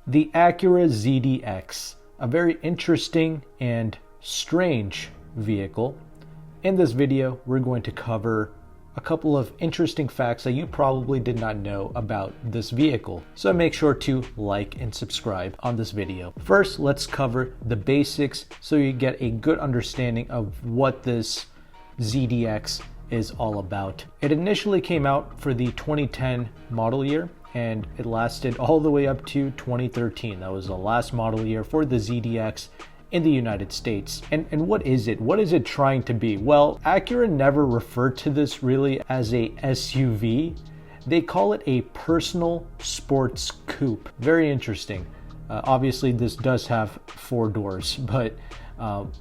The Acura ZDX, a very interesting and strange vehicle. In this video, we're going to cover a couple of interesting facts that you probably did not know about this vehicle. So make sure to like and subscribe on this video. First, let's cover the basics so you get a good understanding of what this ZDX is all about. It initially came out for the 2010 model year and it lasted all the way up to 2013. That was the last model year for the ZDX in the United States. And what is it? What is it trying to be? Well, Acura never referred to this really as a SUV. They call it a personal sports coupe. Very interesting. Obviously, this does have 4 doors, but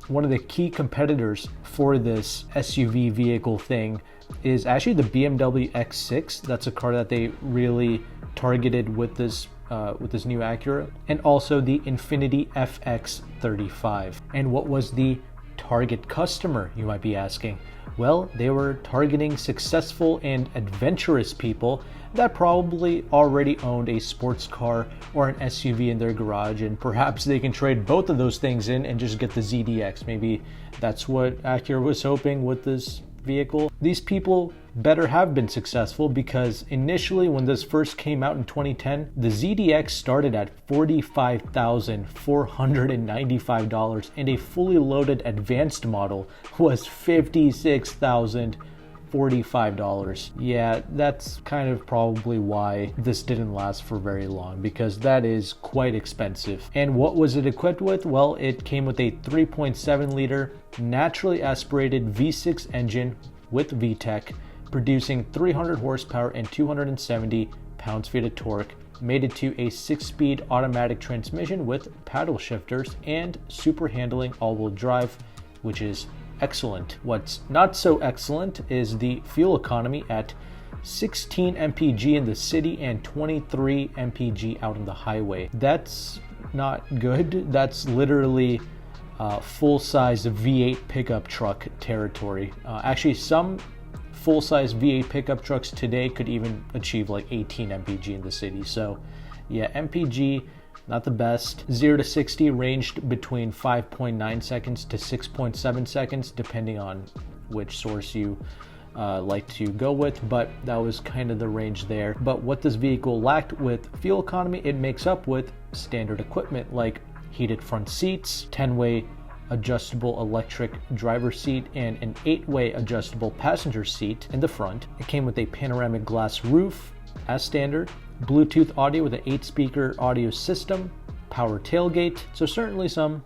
one of the key competitors for this SUV vehicle thing is actually the BMW X6. That's a car that they really targeted with this new Acura, and also the Infiniti FX35. And what was the target customer, you might be asking? Well, they were targeting successful and adventurous people that probably already owned a sports car or an SUV in their garage, and perhaps they can trade both of those things in and just get the ZDX. Maybe that's what Acura was hoping with this vehicle. These people better have been successful, because initially when this first came out in 2010, the ZDX started at $45,495 and a fully loaded advanced model was $56,045. Yeah, that's kind of probably why this didn't last for very long, because that is quite expensive. And what was it equipped with? Well, it came with a 3.7 liter naturally aspirated V6 engine with VTEC, producing 300 horsepower and 270 pounds-feet of torque, mated to a 6-speed automatic transmission with paddle shifters and super handling all-wheel drive, which is excellent. What's not so excellent is the fuel economy at 16 mpg in the city and 23 mpg out on the highway. That's not good. That's literally full-size V8 pickup truck territory. Actually, some full-size V8 pickup trucks today could even achieve like 18 mpg in the city. So yeah, mpg, not the best. 0 to 60 ranged between 5.9 seconds to 6.7 seconds, depending on which source you like to go with, but that was kind of the range there. But what this vehicle lacked with fuel economy, it makes up with standard equipment like heated front seats, 10-way adjustable electric driver seat, and an 8-way adjustable passenger seat in the front. It came with a panoramic glass roof as standard, Bluetooth audio with an 8-speaker audio system, power tailgate, so certainly some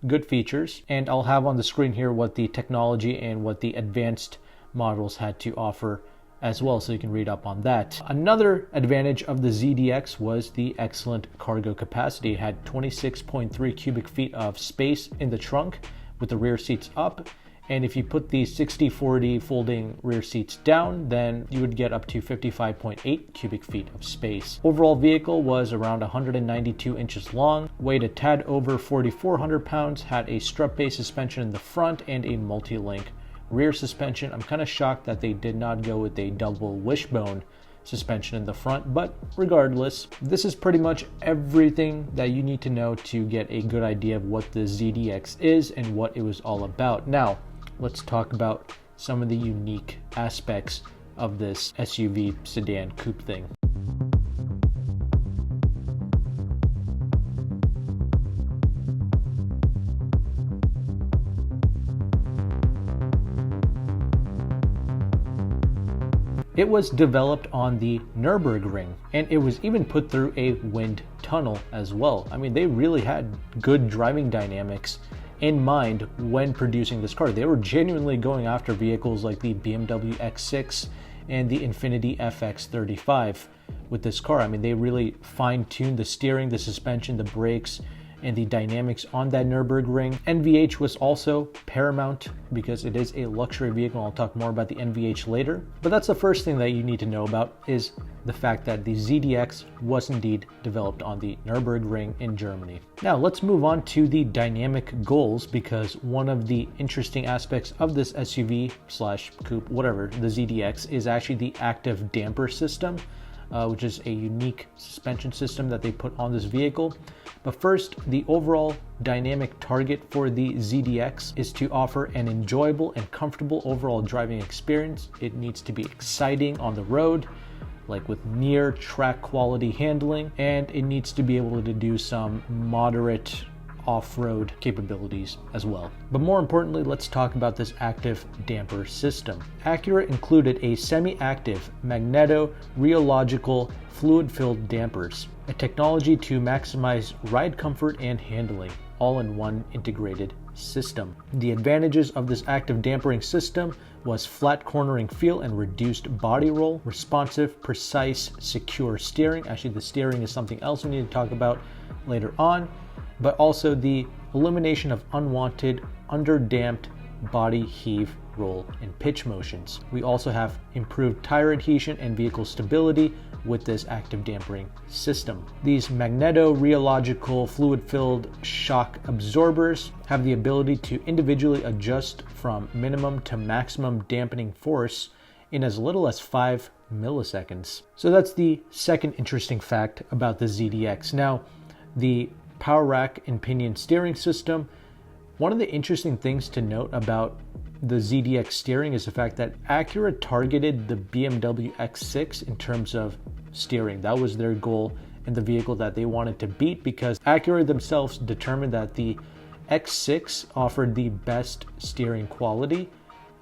good features. And I'll have on the screen here what the technology and what the advanced models had to offer as well, so you can read up on that. Another advantage of the ZDX was the excellent cargo capacity. It had 26.3 cubic feet of space in the trunk with the rear seats up, and if you put the 60/40 folding rear seats down, then you would get up to 55.8 cubic feet of space. Overall vehicle was around 192 inches long, weighed a tad over 4,400 pounds, had a strut-based suspension in the front and a multi-link rear suspension. I'm kind of shocked that they did not go with a double wishbone suspension in the front, but regardless, this is pretty much everything that you need to know to get a good idea of what the ZDX is and what it was all about. Now, let's talk about some of the unique aspects of this SUV sedan coupe thing. It was developed on the Nurburgring, and it was even put through a wind tunnel as well. I mean, they really had good driving dynamics in mind when producing this car. They were genuinely going after vehicles like the BMW X6 and the Infiniti FX35 with this car. I mean, they really fine-tuned the steering, the suspension, the brakes, and the dynamics on that Nurburgring. NVH was also paramount because it is a luxury vehicle. I'll talk more about the NVH later. But that's the first thing that you need to know about, is the fact that the ZDX was indeed developed on the Nurburgring in Germany. Now let's move on to the dynamic goals, because one of the interesting aspects of this SUV slash coupe, whatever, the ZDX, is actually the active damper system. which is a unique suspension system that they put on this vehicle. But first, the overall dynamic target for the ZDX is to offer an enjoyable and comfortable overall driving experience. It needs to be exciting on the road, like with near track quality handling, and it needs to be able to do some moderate off-road capabilities as well. But more importantly, let's talk about this active damper system. Acura included a semi-active magneto-rheological fluid-filled dampers, a technology to maximize ride comfort and handling, all in one integrated system. The advantages of this active dampering system was flat cornering feel and reduced body roll, responsive, precise, secure steering. Actually, the steering is something else we need to talk about later on, but also the elimination of unwanted underdamped body heave, roll, and pitch motions. We also have improved tire adhesion and vehicle stability with this active dampering system. These magneto-rheological fluid-filled shock absorbers have the ability to individually adjust from minimum to maximum dampening force in as little as 5 milliseconds. So that's the second interesting fact about the ZDX. Now, the power rack and pinion steering system. One of the interesting things to note about the ZDX steering is the fact that Acura targeted the BMW X6 in terms of steering. That was their goal in the vehicle that they wanted to beat, because Acura themselves determined that the X6 offered the best steering quality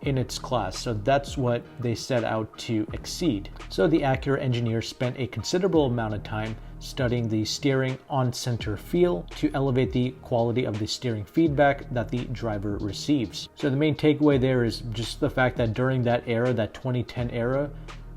in its class. So that's what they set out to exceed. So the Acura engineers spent a considerable amount of time studying the steering on-center feel to elevate the quality of the steering feedback that the driver receives. So the main takeaway there is just the fact that during that era, that 2010 era,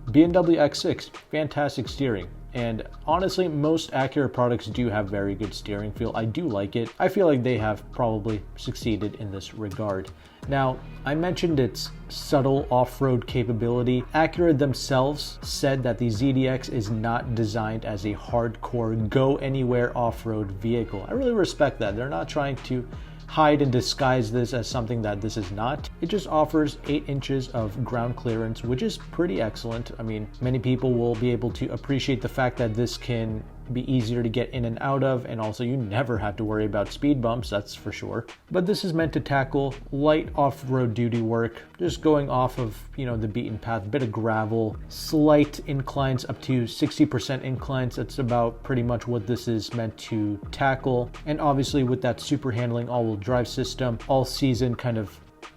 BMW X6, fantastic steering. And honestly, most Acura products do have very good steering feel. I do like it. I feel like they have probably succeeded in this regard. Now, I mentioned its subtle off-road capability. Acura themselves said that the ZDX is not designed as a hardcore go-anywhere off-road vehicle. I really respect that. They're not trying to hide and disguise this as something that this is not. It just offers 8 inches of ground clearance, which is pretty excellent. I mean, many people will be able to appreciate the fact that this can be easier to get in and out of, and also you never have to worry about speed bumps, that's for sure. But this is meant to tackle light off-road duty work, just going off of, the beaten path, a bit of gravel, slight inclines up to 60% inclines. That's about pretty much what this is meant to tackle. And obviously with that super handling all-wheel drive system, all season kind of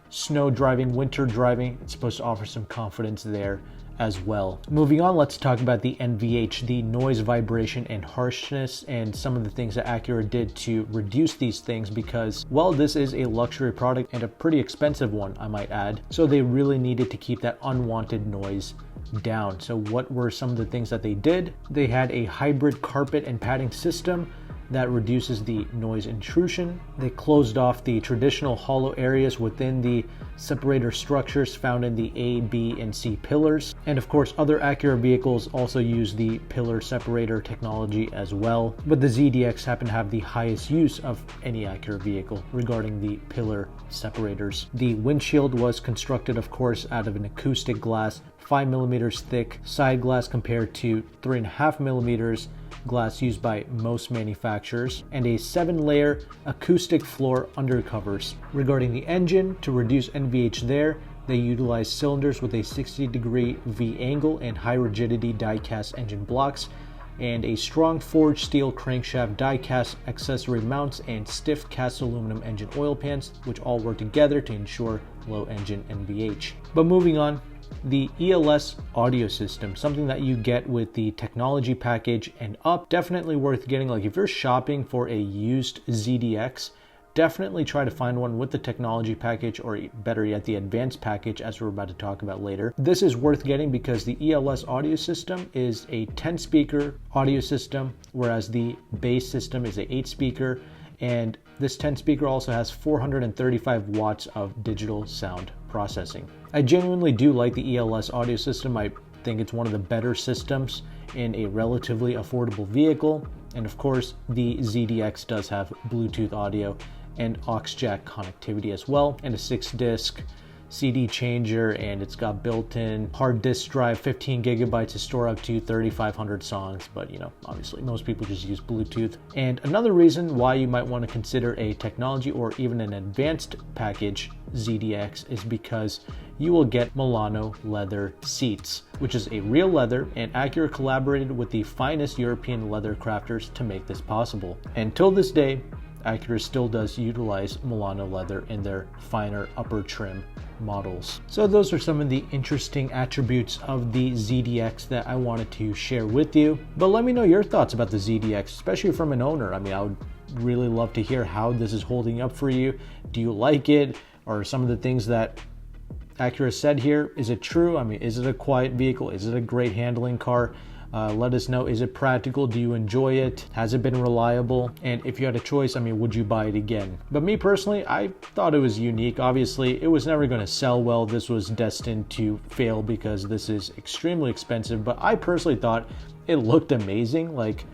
snow driving, winter driving, it's supposed to offer some confidence there as well. Moving on, let's talk about the NVH, the noise, vibration, and harshness, and some of the things that Acura did to reduce these things, because, well, this is a luxury product and a pretty expensive one, I might add. So they really needed to keep that unwanted noise down. So what were some of the things that they did? They had a hybrid carpet and padding system that reduces the noise intrusion. They closed off the traditional hollow areas within the separator structures found in the A, B, and C pillars. And of course, other Acura vehicles also use the pillar separator technology as well. But the ZDX happened to have the highest use of any Acura vehicle regarding the pillar separators. The windshield was constructed, of course, out of an acoustic glass, 5 millimeters thick side glass compared to 3.5 millimeters glass used by most manufacturers, and a 7-layer acoustic floor undercovers. Regarding the engine, to reduce NVH there, they utilize cylinders with a 60-degree V angle and high rigidity die-cast engine blocks, and a strong forged steel crankshaft die-cast accessory mounts and stiff cast aluminum engine oil pans, which all work together to ensure low engine NVH. But moving on, the ELS audio system, something that you get with the technology package and up, definitely worth getting. Like if you're shopping for a used ZDX, definitely try to find one with the technology package, or better yet, the advanced package, as we're about to talk about later. This is worth getting because the ELS audio system is a 10-speaker audio system, whereas the base system is a 8-speaker, and this 10-speaker also has 435 watts of digital sound processing. I genuinely do like the ELS audio system. I think it's one of the better systems in a relatively affordable vehicle. And of course, the ZDX does have Bluetooth audio and aux jack connectivity as well, and a 6-disc CD changer, and it's got built-in hard disk drive, 15 gigabytes to store up to 3,500 songs. But you know, obviously most people just use Bluetooth. And another reason why you might want to consider a technology or even an advanced package ZDX is because you will get Milano Leather seats, which is a real leather, and Acura collaborated with the finest European leather crafters to make this possible. And till this day, Acura still does utilize Milano leather in their finer upper trim models. So those are some of the interesting attributes of the ZDX that I wanted to share with you. But let me know your thoughts about the ZDX, especially from an owner. I mean, I would really love to hear how this is holding up for you. Do you like it? Or some of the things that Acura said here, is it true? I mean, is it a quiet vehicle? Is it a great handling car? Let us know. Is it practical? Do you enjoy it? Has it been reliable? And if you had a choice, I mean, would you buy it again? But me personally, I thought it was unique. Obviously, it was never going to sell well. This was destined to fail because this is extremely expensive. But I personally thought it looked amazing. Like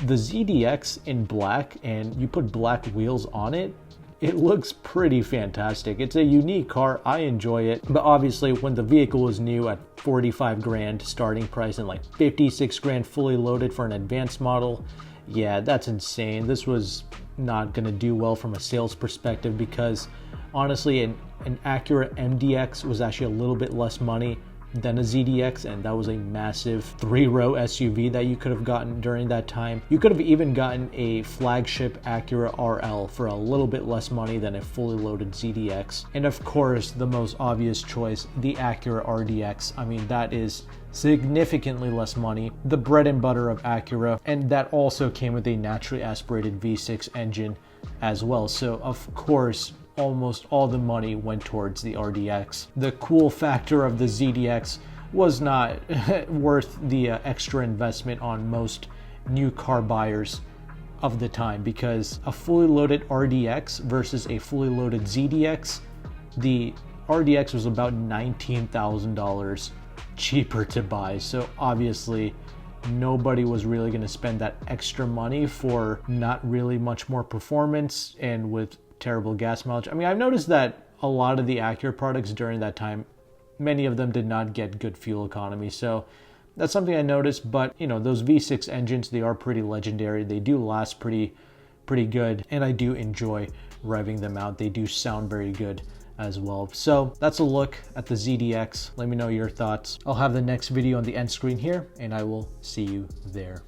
the ZDX in black, and you put black wheels on it, it looks pretty fantastic. It's a unique car. I enjoy it. But obviously when the vehicle was new at 45 grand starting price and like 56 grand fully loaded for an advanced model, yeah, that's insane. This was not gonna do well from a sales perspective because honestly an Acura MDX was actually a little bit less money than a ZDX, and that was a massive 3-row SUV that you could have gotten during that time. You could have even gotten a flagship Acura RL for a little bit less money than a fully loaded ZDX. And of course, the most obvious choice, the Acura RDX. I mean, that is significantly less money, the bread and butter of Acura, and that also came with a naturally aspirated V6 engine as well. So of course, almost all the money went towards the RDX. The cool factor of the ZDX was not worth the extra investment on most new car buyers of the time, because a fully loaded RDX versus a fully loaded ZDX, the RDX was about $19,000 cheaper to buy. So obviously nobody was really going to spend that extra money for not really much more performance and with terrible gas mileage. I mean, I've noticed that a lot of the Acura products during that time, many of them did not get good fuel economy. So that's something I noticed. But you know, those V6 engines, they are pretty legendary. They do last pretty good, and I do enjoy revving them out. They do sound very good as well. So that's a look at the ZDX. Let me know your thoughts. I'll have the next video on the end screen here, and I will see you there.